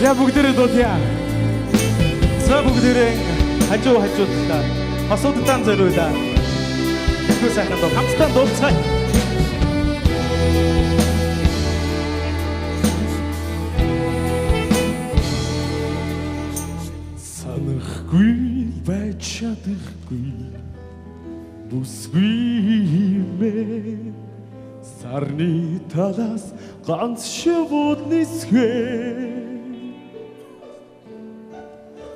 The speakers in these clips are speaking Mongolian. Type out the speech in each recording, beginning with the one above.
За бүгдээрээ дуудъя. За бүгдээрээ хажуу хажуудаа хосуудтан зориулаа. Итгэл сайхан дуу хамтдаа дуулцгаая. Санахгүй байж чадахгүй бүсгүй мэ сарны талаас ганц шивүүд нисгэ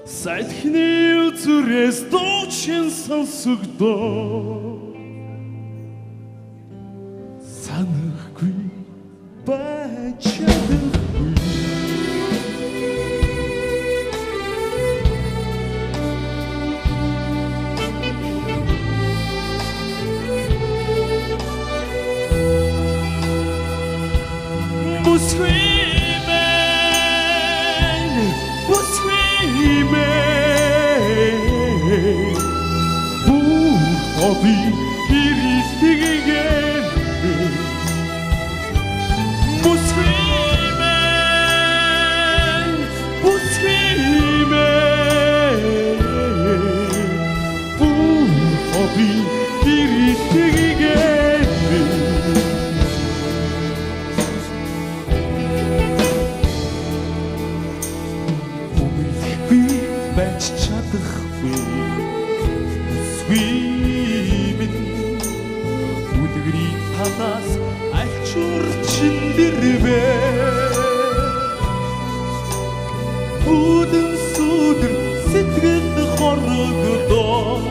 сайдхны үзүрээс дуучин сонсогдоо санахгүй байж чадахгүй Оби иристигэм Busrimen Obi iристигэм Умилгүй байж чадахгүй Танаас альчурчин дэрвэ Үдэн сүдэр сэтгэл хорогдоо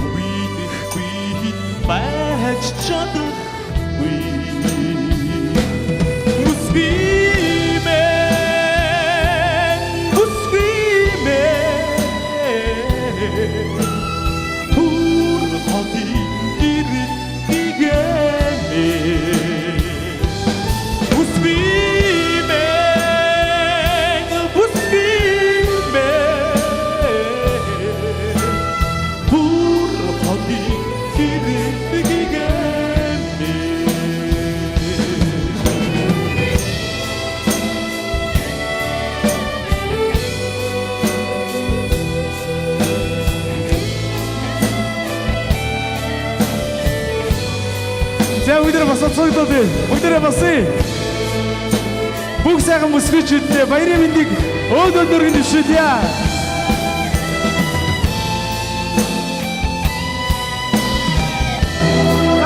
Үйдэхгүй байж чадахгүй За бүгдээ бас цогцолдоо бүгдээ басъя. Бүх сайхан бүсгүйчүүдээ баярын мэндийг өөд өндөргөн дэвшүүлье.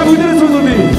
Бүгдээ цогцолдоо.